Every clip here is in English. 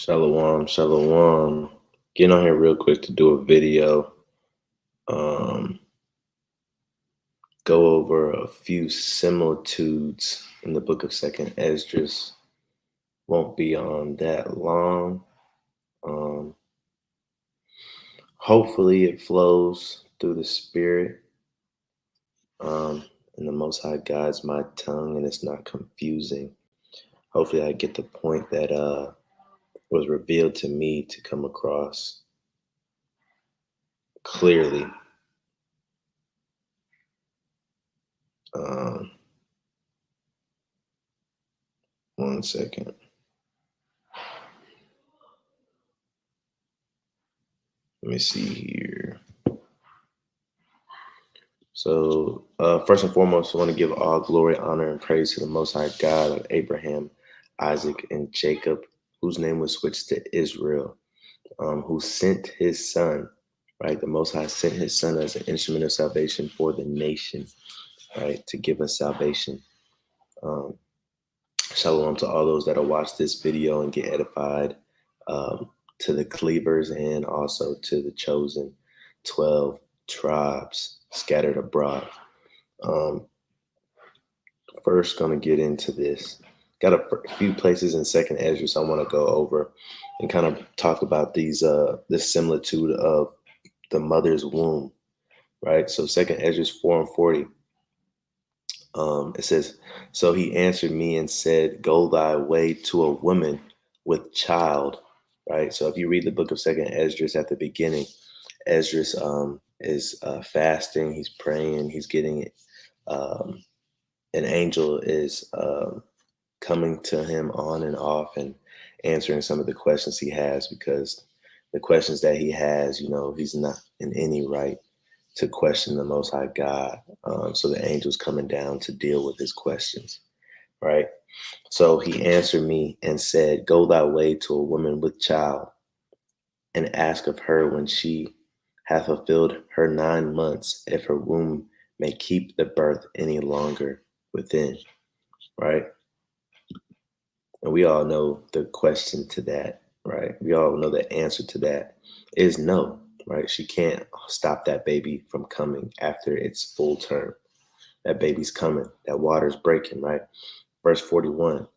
Shalom, shalom. Getting on here real quick to do a video. Um, go over a few similitudes in the book of Second Esdras. Won't be on that long. Um, Hopefully, it flows through the spirit. And the Most High guides my tongue, and it's not confusing. Hopefully, I get the point that was revealed to me to come across clearly. Um, One second. Let me see here. So, first and foremost, I want to give all glory, honor, and praise to the Most High God of Abraham, Isaac, and Jacob, whose name was switched to Israel, who sent his son, right? The Most High sent his son as an instrument of salvation for the nation, right? To give us salvation. Um, Shalom to all those that'll watch this video and get edified, to the cleavers and also to the chosen 12 tribes scattered abroad. First, going to get into this. Got a few places in Second Esdras I want to go over and kind of talk about this similitude of the mother's womb, right? So Second Esdras 4:40. It says, "So he answered me and said, Go thy way to a woman with child." Right. So if you read the book of Second Esdras at the beginning, Esdras is fasting. He's praying. He's getting um, an angel is coming to him on and off and answering some of the questions he has, because the questions that he has, he's not in any right to question the Most High God. So the angel's coming down to deal with his questions, right? So he answered me and said, Go thy way to a woman with child and ask of her when she hath fulfilled her 9 months, if her womb may keep the birth any longer within, right? And we all know the question to that, right? We all know the answer to that is no, right? She can't stop that baby from coming after its full term. That baby's coming. That water's breaking, right? Verse 41.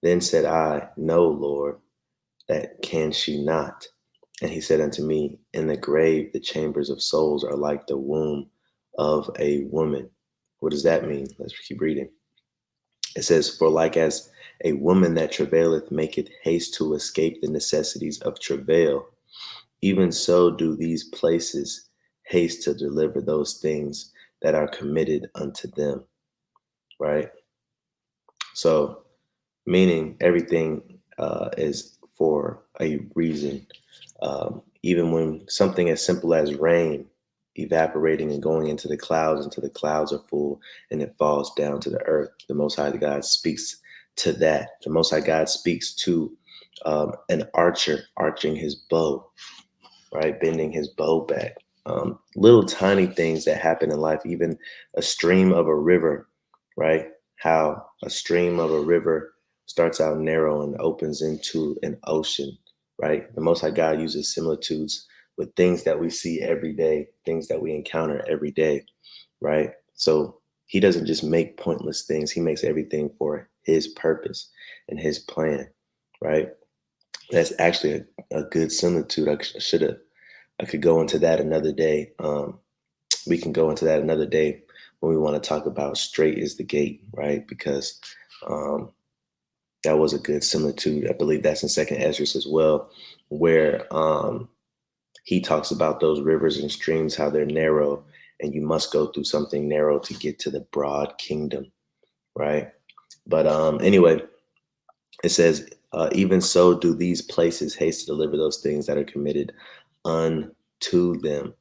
Then said I, No, Lord, that can she not. And he said unto me, In the grave, the chambers of souls are like the womb of a woman. What does that mean? Let's keep reading. It says, For like as a woman that travaileth maketh haste to escape the necessities of travail, even so do these places haste to deliver those things that are committed unto them. Right? So, meaning everything is for a reason. Even when something as simple as rain evaporating and going into the clouds until the clouds are full and it falls down to the earth, the Most High God speaks to that. The Most High God speaks to an archer arching his bow, right? Bending his bow back. Little tiny things that happen in life, even a stream of a river, right? How a stream of a river starts out narrow and opens into an ocean, right? The Most High God uses similitudes with things that we see every day, things that we encounter every day, right? So he doesn't just make pointless things. He makes everything for his purpose and his plan, right? That's actually a good similitude. I could go into that another day. We can go into that another day when we want to talk about straight is the gate, right? Because um, that was a good similitude. I believe that's in Second Esdras as well, where he talks about those rivers and streams, how they're narrow, and you must go through something narrow to get to the broad kingdom, right? But anyway, it says, even so do these places haste to deliver those things that are committed unto them,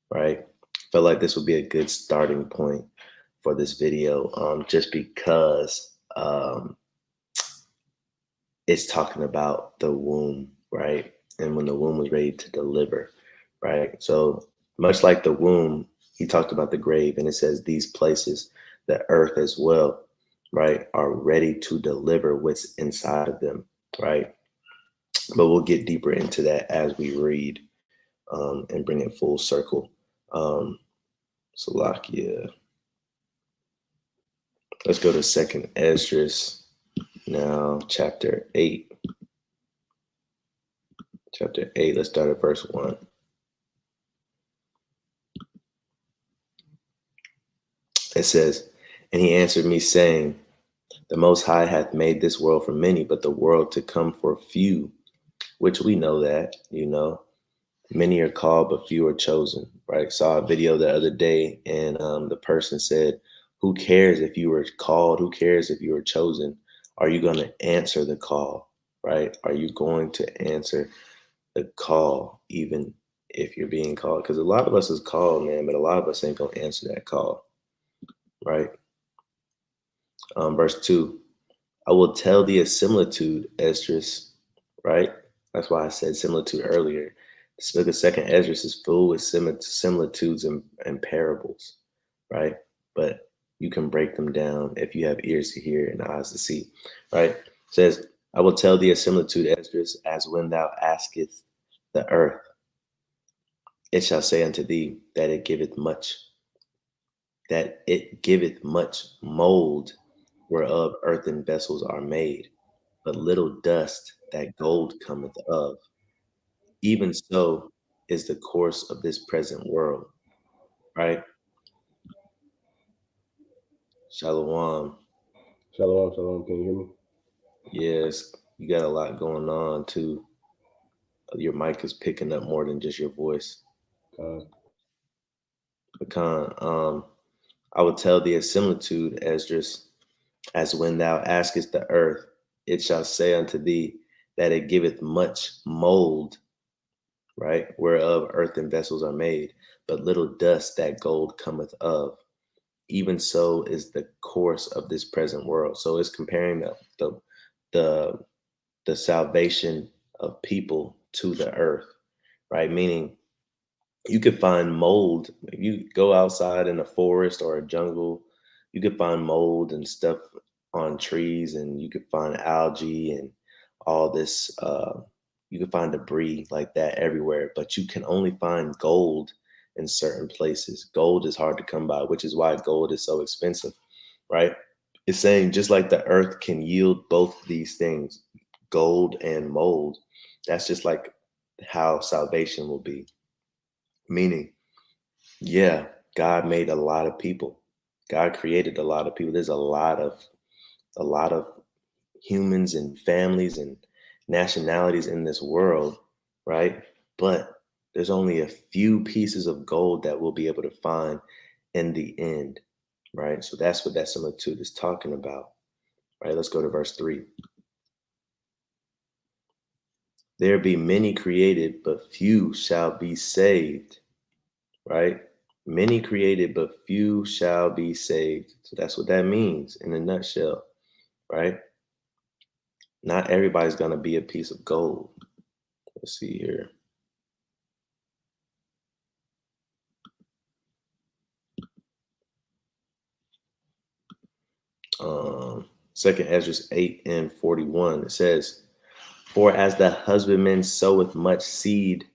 right? Felt like this would be a good starting point for this video, just because it's talking about the womb, right? And when the womb was ready to deliver, right? So much like the womb, he talked about the grave, and it says these places, the earth as well, right, are ready to deliver what's inside of them, right? But we'll get deeper into that as we read and bring it full circle. Um, Salakia. Let's go to Second Esdras now, chapter 8. Chapter 8, let's start at verse 1. It says, "And he answered me, saying, The Most High hath made this world for many, but the world to come for few, which we know that, many are called, but few are chosen," right? Saw a video the other day, and the person said, who cares if you were called? Who cares if you were chosen? Are you going to answer the call, right? Are you going to answer the call, even if you're being called? Because a lot of us is called, man, but a lot of us ain't going to answer that call, right? Verse 2, "I will tell thee a similitude, Esdras," right? That's why I said similitude earlier. The book of Second Esdras is full with similitudes and parables, right? But you can break them down if you have ears to hear and eyes to see, right? It says, "I will tell thee a similitude, Esdras, as when thou askest the earth, it shall say unto thee that it giveth much mold, whereof earthen vessels are made, but little dust that gold cometh of. Even so is the course of this present world," right? Shalom. Shalom, shalom. Can you hear me? Yes, you got a lot going on too. Your mic is picking up more than just your voice. Uh, Pecan, I will tell thee a similitude, Esdras, as when thou askest the earth, it shall say unto thee that it giveth much mold, right? Whereof earthen vessels are made, but little dust that gold cometh of. Even so is the course of this present world. So it's comparing the the salvation of people to the earth, right? Meaning you could find mold. If you go outside in a forest or a jungle, you could find mold and stuff on trees, and you could find algae and all this. You could find debris like that everywhere, but you can only find gold in certain places. Gold is hard to come by, which is why gold is so expensive, right? It's saying just like the earth can yield both these things, gold and mold, that's just like how salvation will be. Meaning, yeah, God made a lot of people. God created a lot of people. There's a lot of humans and families and nationalities in this world, right? But there's only a few pieces of gold that we'll be able to find in the end, right? So that's what that similitude is talking about, right? Let's go to verse 3. "There be many created, but few shall be saved," right? Many created, but few shall be saved. So that's what that means in a nutshell, right? Not everybody's going to be a piece of gold. Let's see here. Second Ezra 8:41, it says, "For as the husbandman soweth much seed,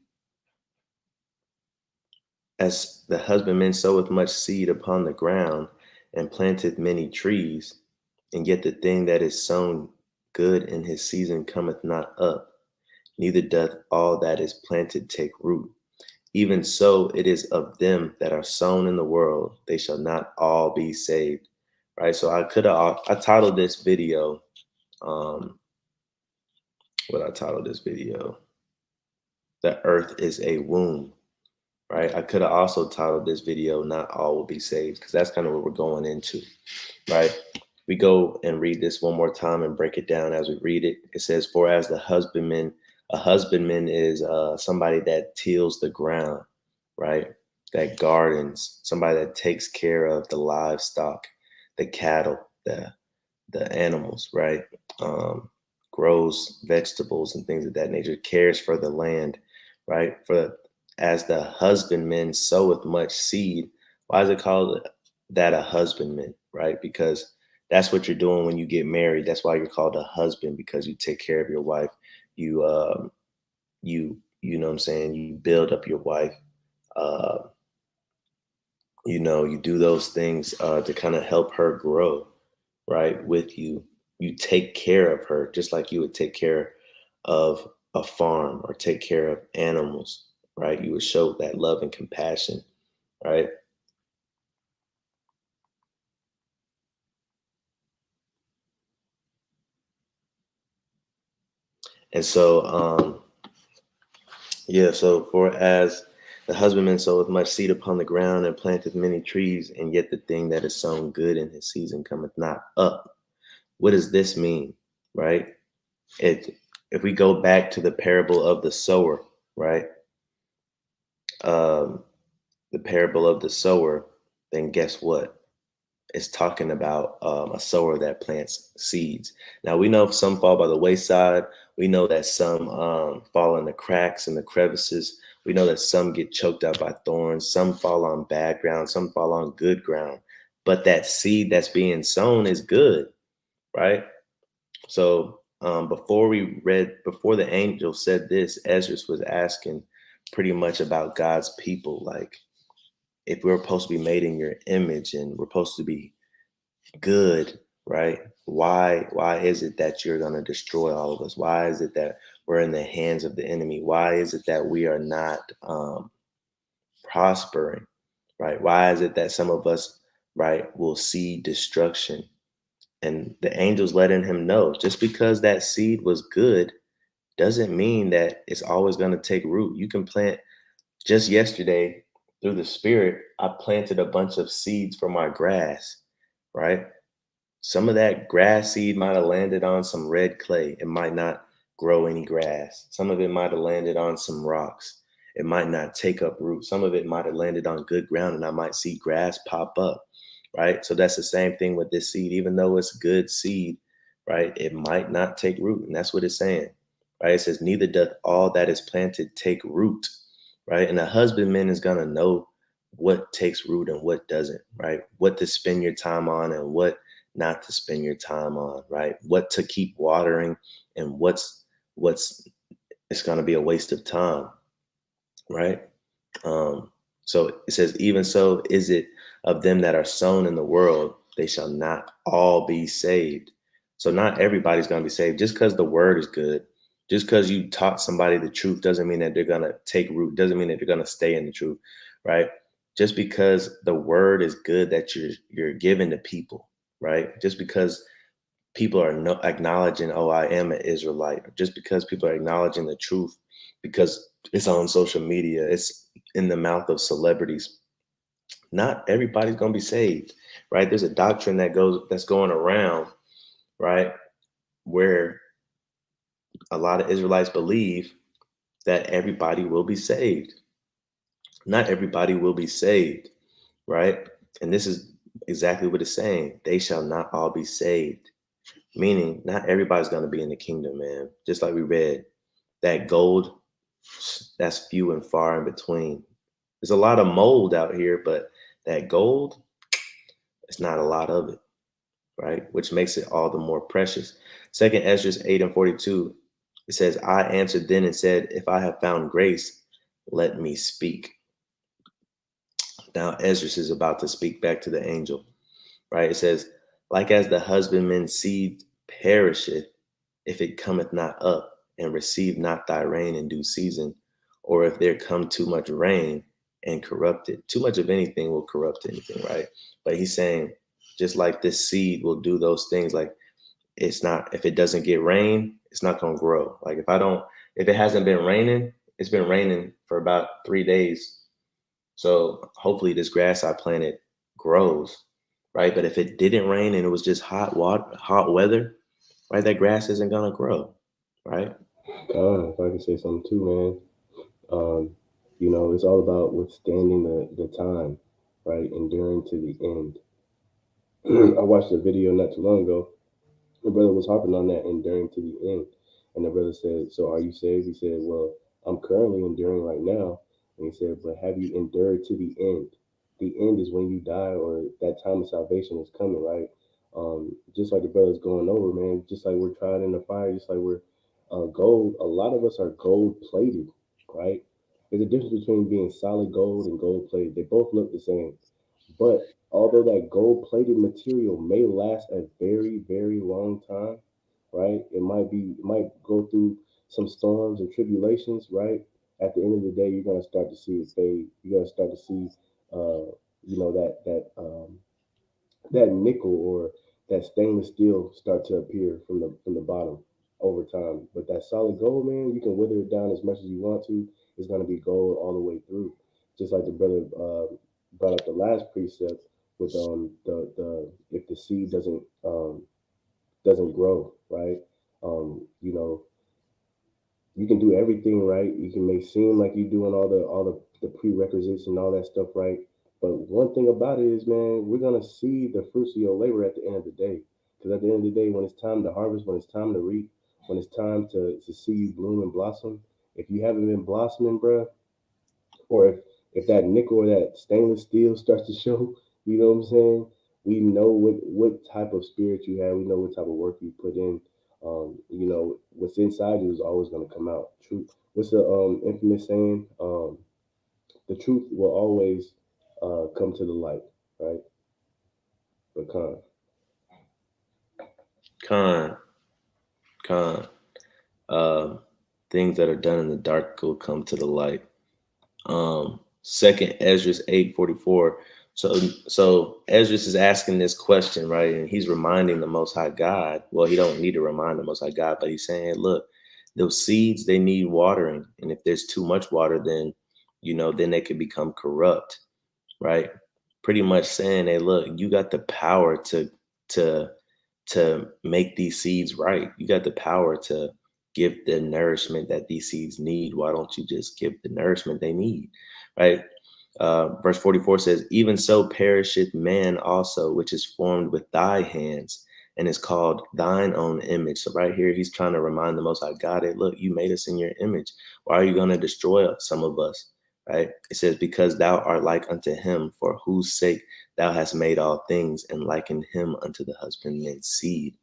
as the husbandman soweth much seed upon the ground, and planteth many trees, and yet the thing that is sown good in his season cometh not up, neither doth all that is planted take root. Even so it is of them that are sown in the world, they shall not all be saved." Right? So I titled this video, um, what I titled this video, "The Earth is a Womb," right? I could have also titled this video, "Not All Will Be Saved," because that's kind of what we're going into, right? We go and read this one more time and break it down as we read it. It says, "For as the husbandman," a husbandman is somebody that tills the ground, right? That gardens, somebody that takes care of the livestock, the cattle, the animals, right? Um, Grows vegetables and things of that nature, cares for the land, right? For as the husbandman soweth much seed. Why is it called that a husbandman, right? Because that's what you're doing when you get married. That's why you're called a husband, because you take care of your wife. You you know what I'm saying, you build up your wife. Uh, you do those things to kind of help her grow, right, with you. You take care of her just like you would take care of a farm or take care of animals, right? You would show that love and compassion, right? And so, yeah, so for as the husbandman soweth much seed upon the ground and planteth many trees, and yet the thing that is sown good in his season cometh not up. What does this mean, right? It if we go back to the parable of the sower, right? Um, the parable of the sower, then guess what? It's talking about a sower that plants seeds. Now we know some fall by the wayside. We know that some fall in the cracks and the crevices. We know that some get choked out by thorns. Some fall on bad ground. Some fall on good ground. But that seed that's being sown is good, right? So before the angel said this, Ezra was asking pretty much about God's people, like if we're supposed to be made in your image and we're supposed to be good, right? Why is it that you're going to destroy all of us? Why is it that we're in the hands of the enemy? Why is it that we are not prospering, right? Why is it that some of us, right, will see destruction? And the angels letting him know, just because that seed was good doesn't mean that it's always going to take root. You can plant. Just yesterday, through the spirit, I planted a bunch of seeds for my grass, right? Some of that grass seed might have landed on some red clay. It might not grow any grass. Some of it might have landed on some rocks. It might not take up root. Some of it might have landed on good ground and I might see grass pop up, right? So that's the same thing with this seed. Even though it's good seed, right, it might not take root. And that's what it's saying, right? It says, neither doth all that is planted take root, right? And a husbandman is going to know what takes root and what doesn't, right? What to spend your time on and what not to spend your time on, right? What to keep watering and what's it's going to be a waste of time, right? Um, so it says, even so is it of them that are sown in the world, they shall not all be saved. So not everybody's going to be saved. Just because the word is good, just because you taught somebody the truth doesn't mean that they're going to take root, doesn't mean that they're going to stay in the truth, right? Just because the word is good that you're giving to people, right? Just because people are acknowledging, oh, I am an Israelite, or just because people are acknowledging the truth because it's on social media, it's in the mouth of celebrities. Not everybody's going to be saved, right? There's a doctrine that's going around, right, where a lot of Israelites believe that everybody will be saved. Not everybody will be saved, right? And this is exactly what it's saying. They shall not all be saved. Meaning, not everybody's going to be in the kingdom, man. Just like we read, that gold, that's few and far in between. There's a lot of mold out here, but that gold, it's not a lot of it, right? Which makes it all the more precious. Second Ezra 8 and 42, it says, I answered then and said, if I have found grace, let me speak. Now Ezra is about to speak back to the angel, right? It says, like as the husbandman's seed perisheth, if it cometh not up, and receive not thy rain in due season, or if there come too much rain and corrupt it. Too much of anything will corrupt anything, right? But he's saying, just like this seed will do those things, like it's not, if it doesn't get rain, it's not gonna grow. Like if it hasn't been raining, it's been raining for about 3 days. So hopefully this grass I planted grows, right? But if it didn't rain and it was just hot weather, right, that grass isn't gonna grow, right? If I can say something too, man, it's all about withstanding the time, right? Enduring to the end. I watched a video not too long ago. The brother was harping on that enduring to the end. And the brother said, so are you saved? He said, well, I'm currently enduring right now. And he said, but have you endured to the end? The end is when you die or that time of salvation is coming, right? Just like the brother's going over, man, just like we're tried in the fire, just like we're Gold, a lot of us are gold plated, right? There's a difference between being solid gold and gold plated. They both look the same. But although that gold plated material may last a very, very long time, right? It might go through some storms and tribulations, right? At the end of the day, you're gonna start to see it fade. You're gonna start to see, that nickel or that stainless steel start to appear from the bottom over time. But that solid gold, man, you can wither it down as much as you want to. It's gonna be gold all the way through. Just like the brother brought up the last precept with the if the seed doesn't grow, right? You know, you can do everything right. You can make seem like you're doing the prerequisites and all that stuff right. But one thing about it is, man, we're gonna see the fruits of your labor at the end of the day. Because at the end of the day, when it's time to harvest, when it's time to reap, when it's time to see you bloom and blossom, if you haven't been blossoming, bruh, or if that nickel or that stainless steel starts to show, you know what I'm saying? We know what type of spirit you have. We know what type of work you put in. What's inside you is always going to come out. Truth. What's the infamous saying? The truth will always come to the light, right? But Con, con. Uh, things that are done in the dark will come to the light. Second Ezra 8:44. So Ezra is asking this question, right? And he's reminding the Most High God. Well, he don't need to remind the Most High God, but he's saying, look, those seeds, they need watering. And if there's too much water, then then they could become corrupt, right? Pretty much saying, hey, look, you got the power to to make these seeds right. You got the power to give the nourishment that these seeds need. Why don't you just give the nourishment they need, right? Verse 44 says, even so perisheth man also, which is formed with thy hands and is called thine own image. So right here, he's trying to remind the Most High God, hey, look, you made us in your image. Why are you going to destroy some of us, right? It says, because thou art like unto him, for whose sake thou hast made all things, and likened him unto the husbandman's seed,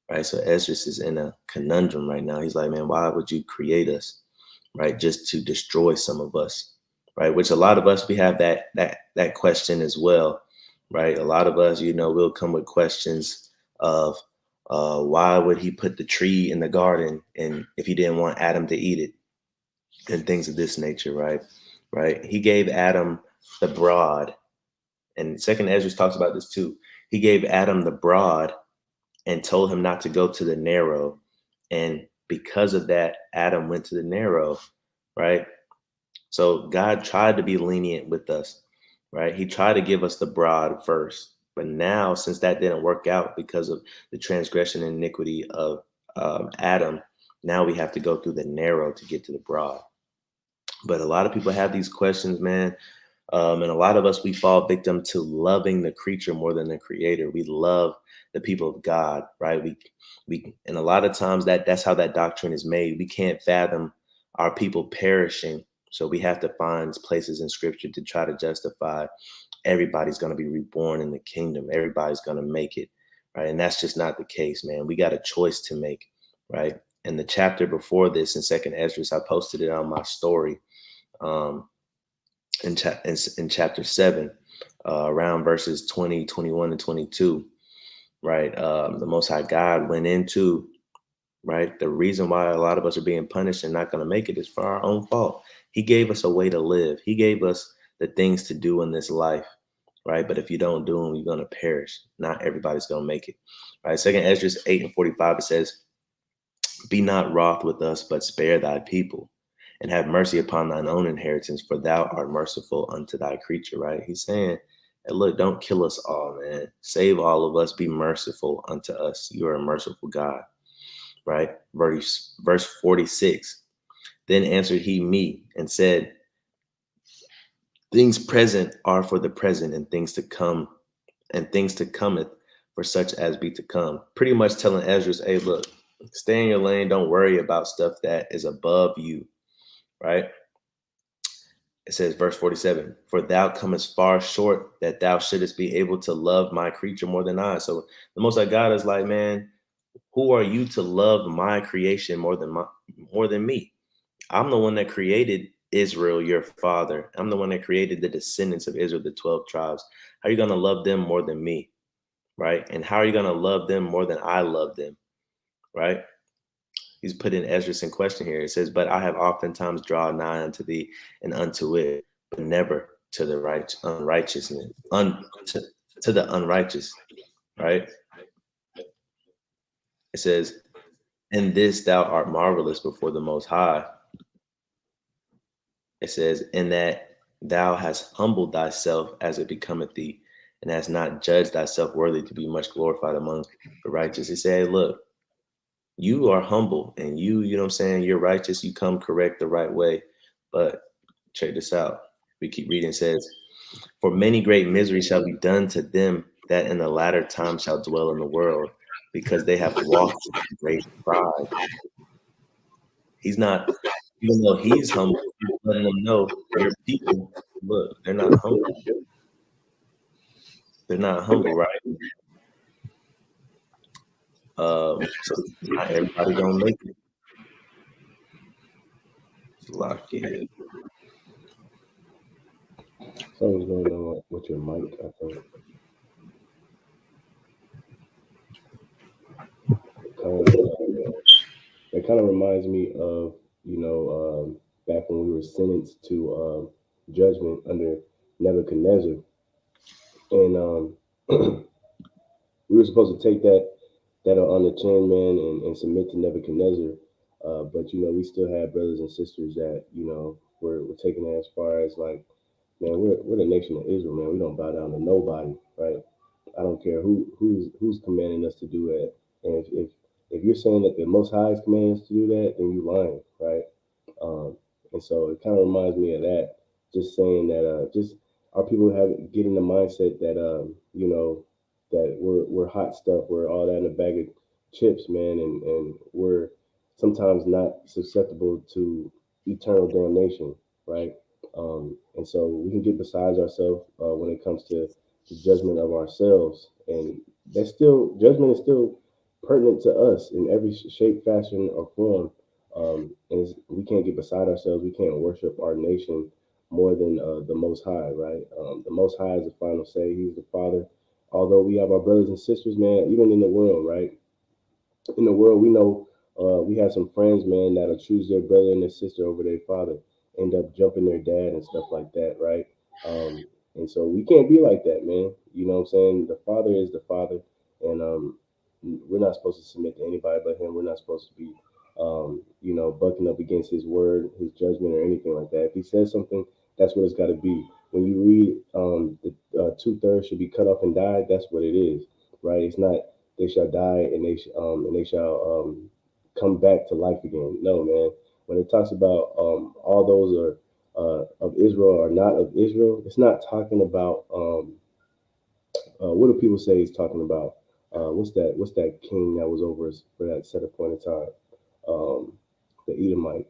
right? So Esdras is in a conundrum right now. He's like, man, why would you create us, right? Just to destroy some of us, right? Which a lot of us, we have that question as well, right? A lot of us, we'll come with questions of why would he put the tree in the garden, and if he didn't want Adam to eat it, and things of this nature, right? Right? He gave Adam the broad, and Second Ezra talks about this too. He gave Adam the broad and told him not to go to the narrow. And because of that, Adam went to the narrow, right? So God tried to be lenient with us, right? He tried to give us the broad first. But now, since that didn't work out because of the transgression and iniquity of Adam, now we have to go through the narrow to get to the broad. But a lot of people have these questions, man. And a lot of us, we fall victim to loving the creature more than the creator. We love the people of God, right? And a lot of times that's how that doctrine is made. We can't fathom our people perishing. So we have to find places in scripture to try to justify everybody's going to be reborn in the kingdom. Everybody's going to make it, right? And that's just not the case, man. We got a choice to make, right? And the chapter before this in Second Esdras, I posted it on my story. In chapter 7, around verses 20, 21, and 22, right? The Most High God went into, right? The reason why a lot of us are being punished and not going to make it is for our own fault. He gave us a way to live. He gave us the things to do in this life, right? But if you don't do them, you're going to perish. Not everybody's going to make it, right? Second Esdras 8:45, it says, be not wroth with us, but spare thy people, and have mercy upon thine own inheritance, for thou art merciful unto thy creature, right? He's saying, hey, look, don't kill us all, man. Save all of us. Be merciful unto us. You are a merciful God, right? Verse 46. Then answered he me and said, things present are for the present, and things to come, and things to cometh for such as be to come. Pretty much telling Ezra, hey, look, stay in your lane. Don't worry about stuff that is above you, right? It says, verse 47, for thou comest far short that thou shouldest be able to love my creature more than I. So the Most High God is like, man, Who are you to love my creation more than me? I'm the one that created Israel, your father. I'm the one that created the descendants of Israel, the 12 tribes. How are you going to love them more than me? Right? And how are you going to love them more than I love them? Right? He's putting Esdras in question here. It says, "But I have oftentimes drawn nigh unto thee and unto it, but never to the unrighteousness, to the unrighteous." Right? It says, "In this thou art marvelous before the Most High." It says, "In that thou hast humbled thyself as it becometh thee, and hast not judged thyself worthy to be much glorified among the righteous." He said, "Look, you are humble and you know what I'm saying, you're righteous, you come correct the right way. But check this out." We keep reading, it says, "For many great miseries shall be done to them that in the latter time shall dwell in the world, because they have walked in great pride." He's not, even though he's humble, he's letting them know your people, look, they're not humble. They're not humble, right? So not everybody gonna make it. Lock in. Something's going on with your mic, I think. It kind of reminds me of, back when we were sentenced to judgment under Nebuchadnezzar. And we were supposed to take that on the chin, man, and submit to Nebuchadnezzar. But, we still had brothers and sisters that, were taking it as far as like, man, we're the nation of Israel, man. We don't bow down to nobody, right? I don't care who's commanding us to do that. And if you're saying that the Most High is commanding us to do that, then you lying, right? And so it kind of reminds me of that. Just saying that, just our people have getting the mindset that, that we're hot stuff, we're all that in a bag of chips, man, and we're sometimes not susceptible to eternal damnation, right? And so we can get besides ourselves when it comes to the judgment of ourselves, and that's still judgment is still pertinent to us in every shape, fashion, or form. And we can't get beside ourselves. We can't worship our nation more than the Most High, right? The Most High is the final say. He's the Father. Although we have our brothers and sisters, man, even in the world, right? In the world, we know we have some friends, man, that'll choose their brother and their sister over their father, end up jumping their dad and stuff like that, right? And so we can't be like that, man. You know what I'm saying? The Father is the Father, and we're not supposed to submit to anybody but Him. We're not supposed to be, bucking up against His word, His judgment, or anything like that. If He says something, that's what it's got to be. When you read the 2/3 should be cut off and died, that's what it is, right? It's not they shall die and they shall come back to life again. No, man. When it talks about all those are of Israel or not of Israel, it's not talking about what do people say he's talking about? What's that king that was over us for that set appointed time? The Edomite.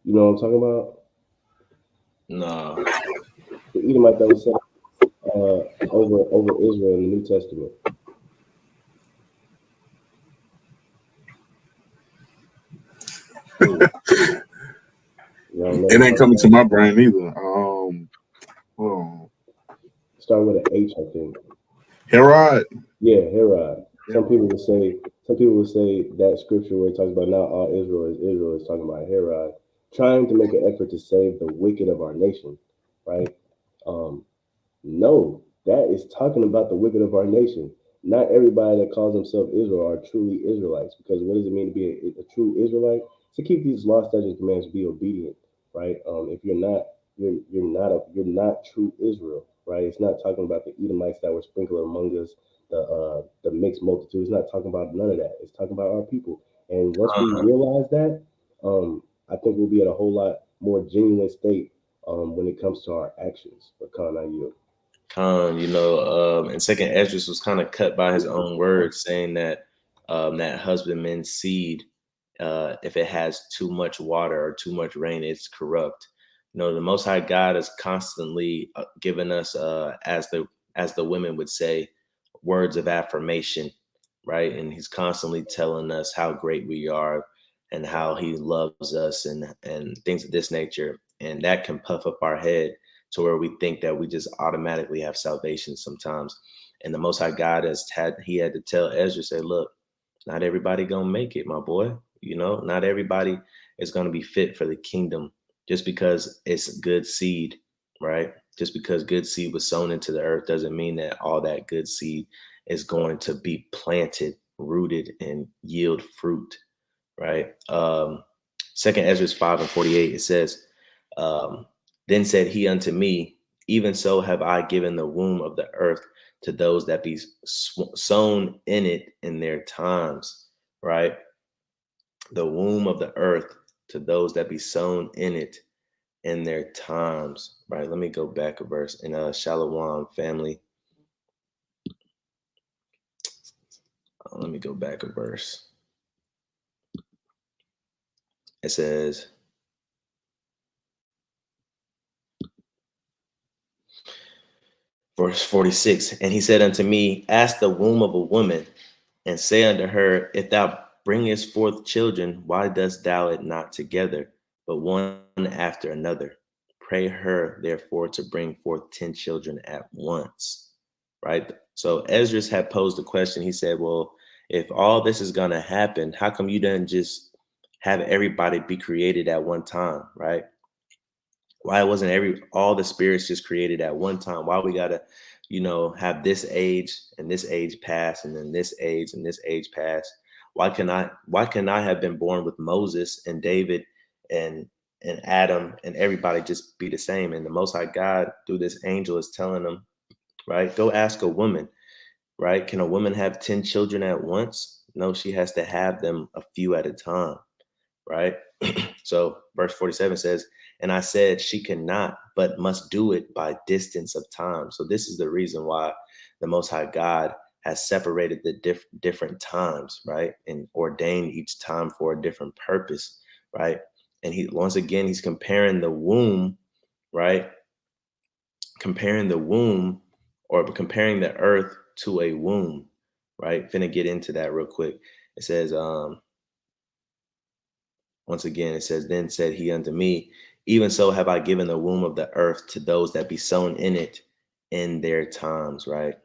You know what I'm talking about? No. The Edomite that was set over Israel in the New Testament. It ain't coming to my brain either. Hold on. Start with an H, I think. Herod. Yeah, Herod. Some people would say that scripture where it talks about not all Israel is talking about Herod trying to make an effort to save the wicked of our nation, right? No, that is talking about the wicked of our nation. Not everybody that calls themselves Israel are truly Israelites, because what does it mean to be a true Israelite? To keep these law, statutes, commands, be obedient, right? If you're not, you're not true Israel, right? It's not talking about the Edomites that were sprinkled among us, the mixed multitude. It's not talking about none of that. It's talking about our people. And once we realize that, I think we'll be at a whole lot more genuine state when it comes to our actions. But Khan, I yield. And Second Esdras was kind of cut by his own words, saying that that husbandman's seed, if it has too much water or too much rain, it's corrupt. The Most High God is constantly giving us as the as the women would say, words of affirmation, right? And he's constantly telling us how great we are and how he loves us and things of this nature. And that can puff up our head to where we think that we just automatically have salvation sometimes. And the Most High God he had to tell Ezra, say, look, not everybody gonna make it, my boy. You know, not everybody is gonna be fit for the kingdom just because it's good seed, right? Just because good seed was sown into the earth doesn't mean that all that good seed is going to be planted, rooted, and yield fruit, right? Second Ezra 5:48, it says, then said he unto me, even so have I given the womb of the earth to those that be sown in it in their times, right? The womb of the earth to those that be sown in it in their times, right? Let me go back a verse in Shalom family. Let me go back a verse. It says, verse 46, and he said unto me, ask the womb of a woman, and say unto her, if thou bringest forth children, why dost thou it not together, but one after another? Pray her, therefore, to bring forth 10 children at once. Right? So Ezra had posed the question. He said, well, if all this is going to happen, how come you didn't just have everybody be created at one time? Right? Why wasn't all the spirits just created at one time? Why we gotta, have this age and this age pass, and then this age and this age pass? Why can I have been born with Moses and David and Adam and everybody just be the same? And the Most High God through this angel is telling them, right? Go ask a woman, right? Can a woman have 10 children at once? No, she has to have them a few at a time, right? So verse 47 says, and I said she cannot, but must do it by distance of time. So this is the reason why the Most High God has separated the different times, right? And ordained each time for a different purpose, right? And he's comparing the womb, right? Comparing the womb or comparing the earth to a womb, right? Finna get into that real quick. It says, once again, it says, then said he unto me, even so have I given the womb of the earth to those that be sown in it in their times, right?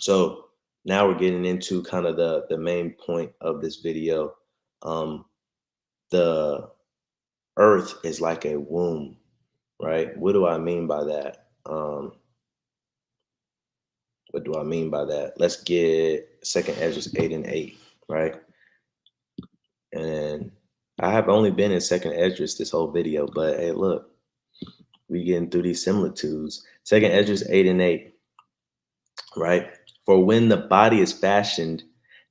So now we're getting into kind of the main point of this video. The earth is like a womb, right? What do I mean by that? What do I mean by that? Let's get Second Ezra 8:8, right? And I have only been in Second Ezra this whole video, but hey, look, we getting through these similitudes. Second Ezra 8:8, right? For when the body is fashioned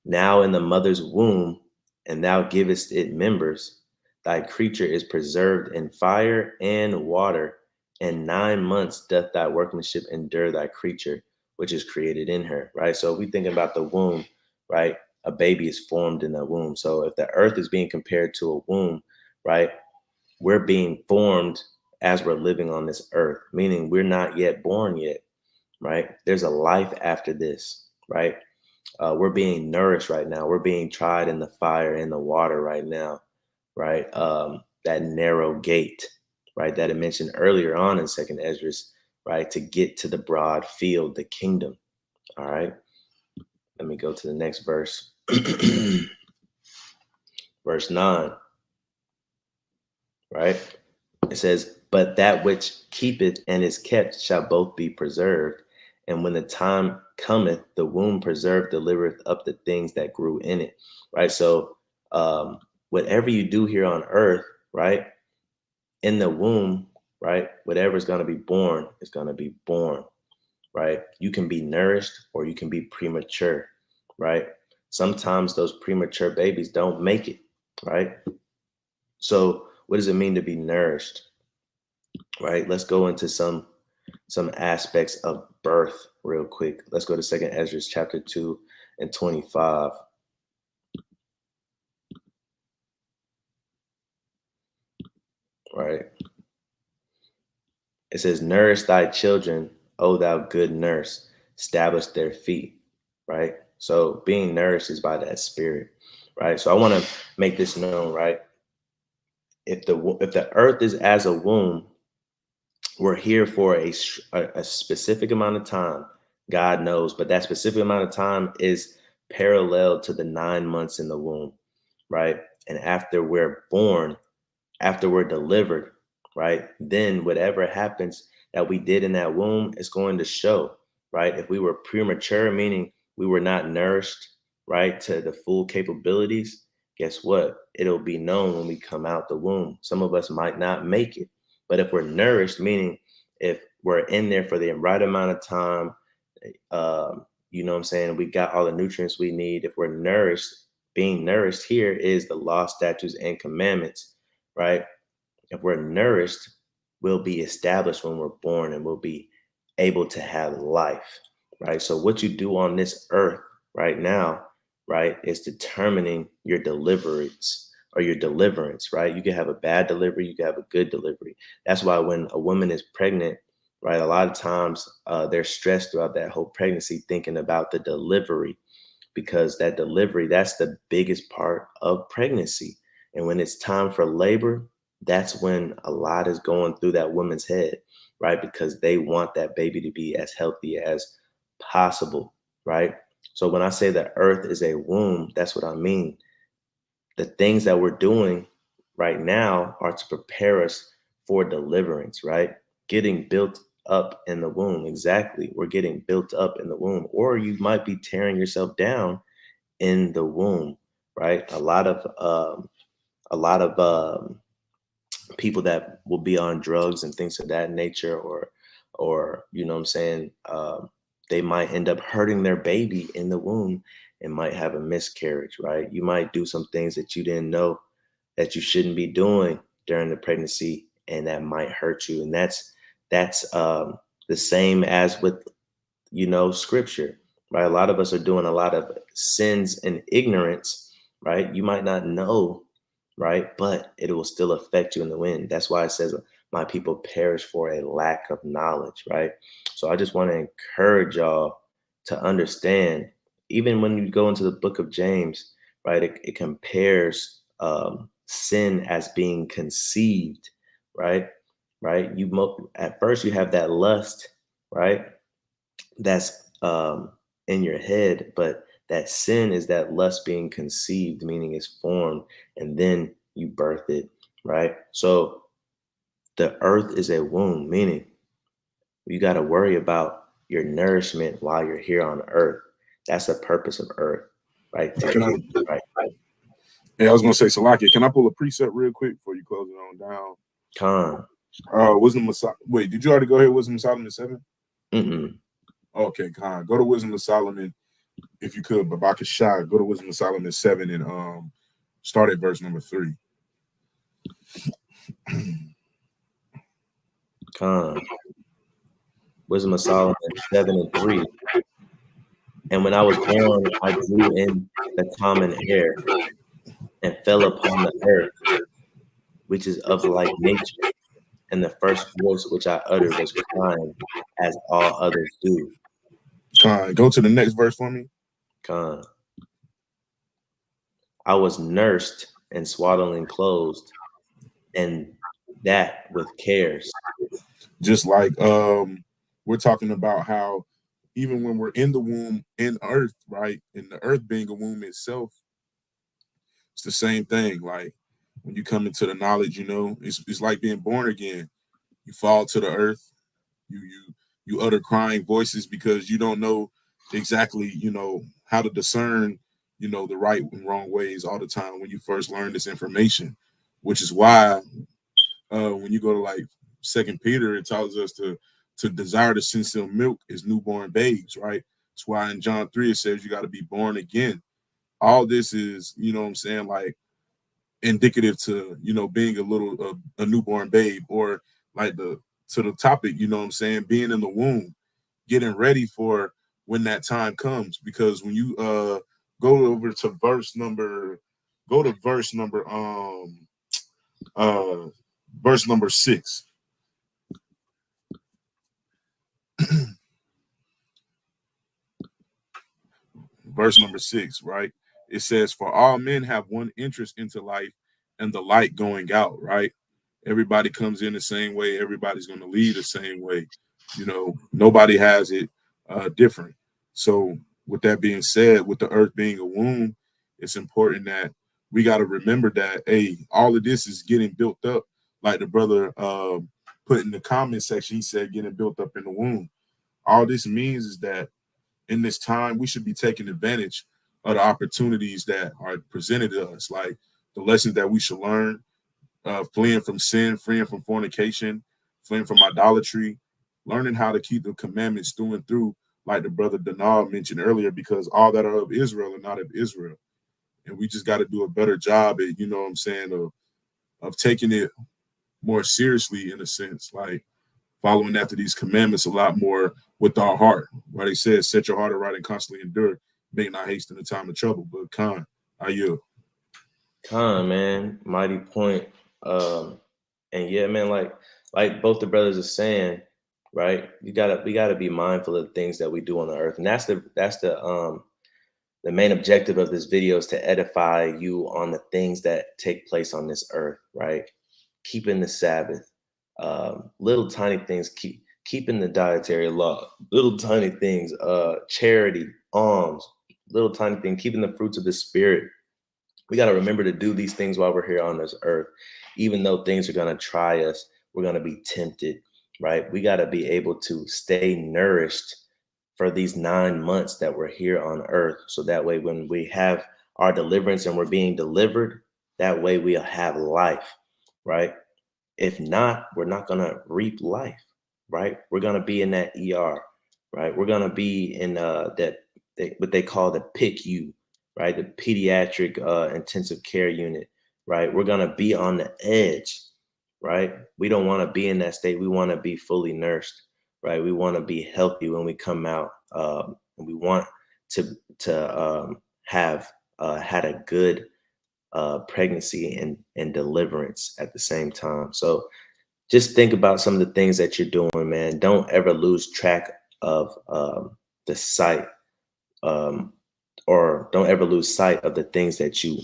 now in the mother's womb, and thou givest it members, thy creature is preserved in fire and water, and 9 months doth thy workmanship endure thy creature, which is created in her, right? So if we think about the womb, right? A baby is formed in the womb. So if the earth is being compared to a womb, right? We're being formed as we're living on this earth, meaning we're not yet born yet, right? There's a life after this, right? We're being nourished right now. We're being tried in the fire and the water right now, right? That narrow gate, right? That I mentioned earlier on in Second Ezra, right? To get to the broad field, the kingdom. All right. Let me go to the next verse. Verse 9, right? It says, but that which keepeth and is kept shall both be preserved. And when the time cometh, the womb preserved delivereth up the things that grew in it. Right. So whatever you do here on earth, right, in the womb, right, whatever is going to be born is going to be born. Right. You can be nourished or you can be premature. Right. Sometimes those premature babies don't make it. Right. So what does it mean to be nourished? Right. Let's go into some aspects of birth real quick. Let's go to Second Ezra chapter 2 and 25. Right. It says, nourish thy children O thou good nurse, establish their feet, right? So being nourished is by that spirit, right? So I want to make this known, right? If the earth is as a womb, we're here for a specific amount of time. God knows, but that specific amount of time is parallel to the 9 months in the womb, right? And after we're born, after we're delivered, right? Then whatever happens that we did in that womb is going to show, right? If we were premature, meaning we were not nourished, right, to the full capabilities, guess what? It'll be known when we come out the womb. Some of us might not make it, but if we're nourished, meaning if we're in there for the right amount of time, you know what I'm saying? We got all the nutrients we need. If we're nourished, being nourished here is the law, statutes, and commandments, right? If we're nourished, we'll be established when we're born and we'll be able to have life, right? So what you do on this earth right now, right, is determining your deliverance or your deliverance, right? You can have a bad delivery, you can have a good delivery. That's why when a woman is pregnant, right, a lot of times they're stressed throughout that whole pregnancy thinking about the delivery, because that delivery, that's the biggest part of pregnancy. And when it's time for labor, that's when a lot is going through that woman's head, right? Because they want that baby to be as healthy as possible, right? So when I say the earth is a womb, that's what I mean. The things that we're doing right now are to prepare us for deliverance, right? Getting built up in the womb. Exactly. We're getting built up in the womb, or you might be tearing yourself down in the womb, right? A lot of people that will be on drugs and things of that nature, or you know what I'm saying, they might end up hurting their baby in the womb and might have a miscarriage, right? You might do some things that you didn't know that you shouldn't be doing during the pregnancy, and that might hurt you. And that's the same as with scripture, right? A lot of us are doing a lot of sins in ignorance, right? You might not know, right? But it will still affect you in the end. That's why it says, my people perish for a lack of knowledge, right? So I just want to encourage y'all to understand, even when you go into the book of James, right? It compares sin as being conceived, right? Right? At first you have that lust, right? That's in your head, but that sin is that lust being conceived, meaning it's formed, and then you birth it, right? So the earth is a womb, meaning you got to worry about your nourishment while you're here on earth. That's the purpose of earth, right? Can I, Right. yeah, I was gonna say, Salaki, can I pull a preset real quick before you close it on down? Con. Wisdom of Wait, did you already go ahead? Wisdom of Solomon 7? Mm-mm. Okay, Khan. Go to Wisdom of Solomon if you could. Babaka Shah, go to Wisdom of Solomon 7 and start at verse number 3. Con. Wisdom of Solomon 7:3. And when I was born, I drew in the common air and fell upon the earth, which is of like nature. And the first voice which I uttered was crying, as all others do. Khan, go to the next verse for me. Con. I was nursed and swaddling closed, and that with cares. Just like we're talking about how even when we're in the womb in earth, right? And the earth being a womb itself, it's the same thing. Like when you come into the knowledge, it's like being born again. You fall to the earth, you utter crying voices because you don't know exactly, how to discern, the right and wrong ways all the time when you first learn this information, which is why when you go to like Second Peter, it tells us to desire the sincere milk as newborn babes, right? That's why in John 3 it says you got to be born again. All this is, what I'm saying, like indicative to, being a newborn babe, or like the topic, what I'm saying, being in the womb, getting ready for when that time comes. Because when you go over to verse number 6. verse number 6, right? It says, "For all men have one interest into life, and the light going out." Right? Everybody comes in the same way. Everybody's going to leave the same way. Nobody has it different. So, with that being said, with the earth being a womb, it's important that we got to remember that, hey, all of this is getting built up. Like the brother put in the comment section, he said, getting built up in the womb. All this means is that in this time, we should be taking advantage of the opportunities that are presented to us, like the lessons that we should learn, fleeing from sin, fleeing from fornication, fleeing from idolatry, learning how to keep the commandments through and through, like the brother Danal mentioned earlier, because all that are of Israel are not of Israel. And we just got to do a better job at, what I'm saying, of taking it more seriously, in a sense, like following after these commandments a lot more with our heart. Right? They said, set your heart aright and constantly endure, make not haste in the time of trouble. But Khan, how you? Con, man, mighty point. And yeah, man, like both the brothers are saying, right? We gotta be mindful of the things that we do on the earth, and the main objective of this video is to edify you on the things that take place on this earth, right? Keeping the Sabbath, little tiny things, keeping the dietary law, little tiny things, charity, alms, little tiny thing, keeping the fruits of the spirit. We got to remember to do these things while we're here on this earth. Even though things are going to try us, we're going to be tempted, right? We got to be able to stay nourished for these 9 months that we're here on earth. So that way, when we have our deliverance and we're being delivered, that way we'll have life, right? If not, we're not going to reap life, right? We're going to be in that ER, right? We're going to be in what they call the PICU, right? The pediatric intensive care unit, right? We're going to be on the edge, right? We don't want to be in that state. We want to be fully nursed, right? We want to be healthy when we come out. And we want to have had a good pregnancy and deliverance at the same time. So just think about some of the things that you're doing, man. Don't ever lose track of the sight, or don't ever lose sight of the things that you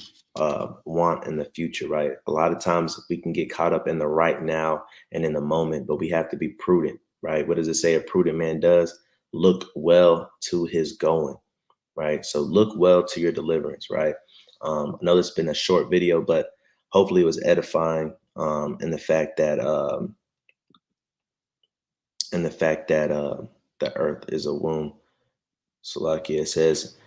want in the future, right? A lot of times we can get caught up in the right now and in the moment, but we have to be prudent, right? What does it say a prudent man does? Look well to his going, right? So look well to your deliverance, right? I know it's been a short video, but hopefully it was edifying in the fact that the earth is a womb. So like it says,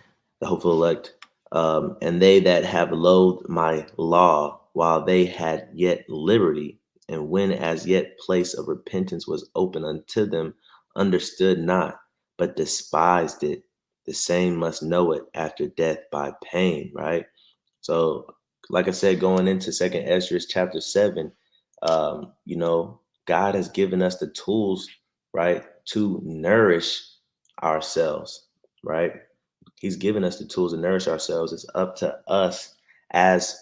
the hopeful elect, and they that have loathed my law while they had yet liberty, and when as yet place of repentance was open unto them, understood not, but despised it. The same must know it after death by pain, right? So, like I said, going into Second Ezra chapter 7, God has given us the tools, right, to nourish ourselves, right? He's given us the tools to nourish ourselves. It's up to us as,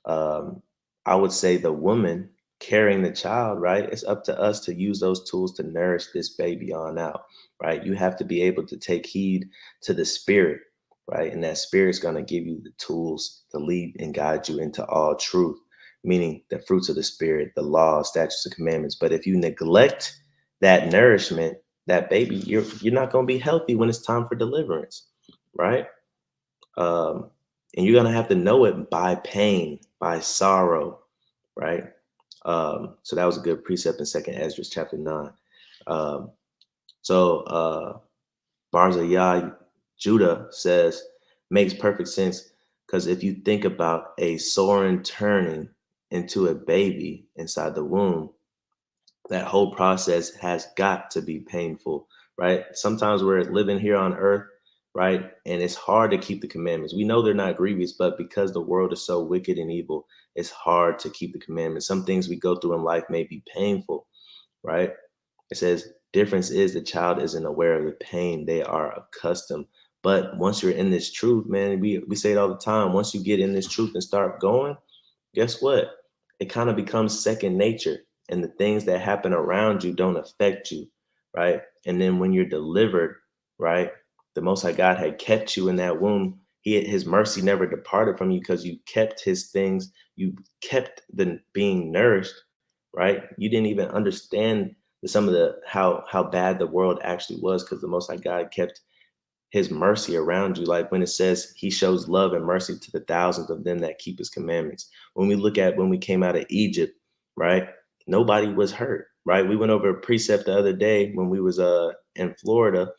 I would say, the woman carrying the child, right? It's up to us to use those tools to nourish this baby on out, right? You have to be able to take heed to the spirit, right? And that spirit's going to give you the tools to lead and guide you into all truth, meaning the fruits of the spirit, the law, statutes, and commandments. But if you neglect that nourishment, that baby, you're not going to be healthy when it's time for deliverance, right? And you're going to have to know it by pain, by sorrow, right? So that was a good precept in Second Ezra chapter 9. Barzillai Judah says, makes perfect sense, because if you think about a soren turning into a baby inside the womb, that whole process has got to be painful, right? Sometimes we're living here on earth, right? And it's hard to keep the commandments. We know they're not grievous, but because the world is so wicked and evil, it's hard to keep the commandments. Some things we go through in life may be painful, right? It says, difference is the child isn't aware of the pain. They are accustomed. But once you're in this truth, man, we say it all the time. Once you get in this truth and start going, guess what? It kind of becomes second nature. And the things that happen around you don't affect you, right? And then when you're delivered, right, the Most High God had kept you in that womb. His mercy never departed from you because you kept his things. You kept the being nourished, right? You didn't even understand some of the how bad the world actually was because the Most High God kept his mercy around you. Like when it says he shows love and mercy to the thousands of them that keep his commandments. When we look at when we came out of Egypt, right? Nobody was hurt, right? We went over a precept the other day when we was in Florida,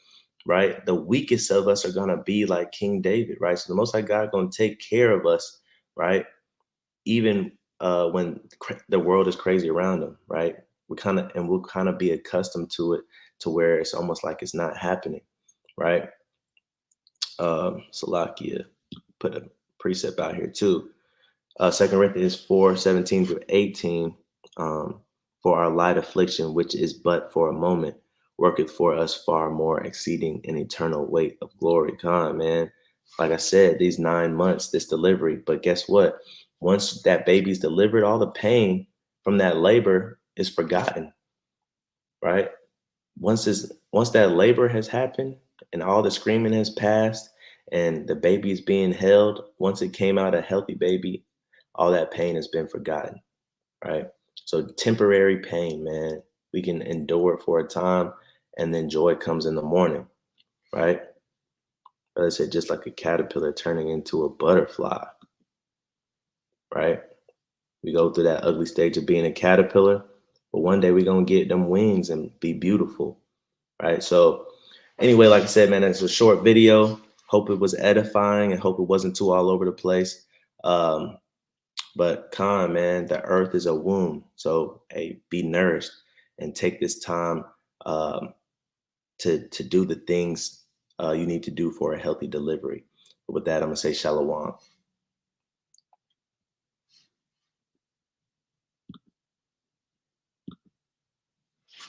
right? The weakest of us are gonna be like King David, right? So the Most High God gonna take care of us, right? Even when the world is crazy around them, right? We'll kind of be accustomed to it to where it's almost like it's not happening, right? Salakia put a precept out here too. 2 Corinthians 4:17 through 18. For our light affliction, which is but for a moment, worketh for us far more exceeding an eternal weight of glory. Come on, man. Like I said, these 9 months, this delivery. But guess what? Once that baby's delivered, all the pain from that labor is forgotten, right? Once that labor has happened and all the screaming has passed and the baby is being held, once it came out a healthy baby, all that pain has been forgotten, right? So temporary pain, man, we can endure it for a time and then joy comes in the morning, right? But I said, just like a caterpillar turning into a butterfly, right? We go through that ugly stage of being a caterpillar, but one day we're going to get them wings and be beautiful, right? So anyway, like I said, man, it's a short video. Hope it was edifying and hope it wasn't too all over the place. But Khan, man, the earth is a womb. So hey, be nourished and take this time to do the things you need to do for a healthy delivery. But with that, I'm gonna say shalom.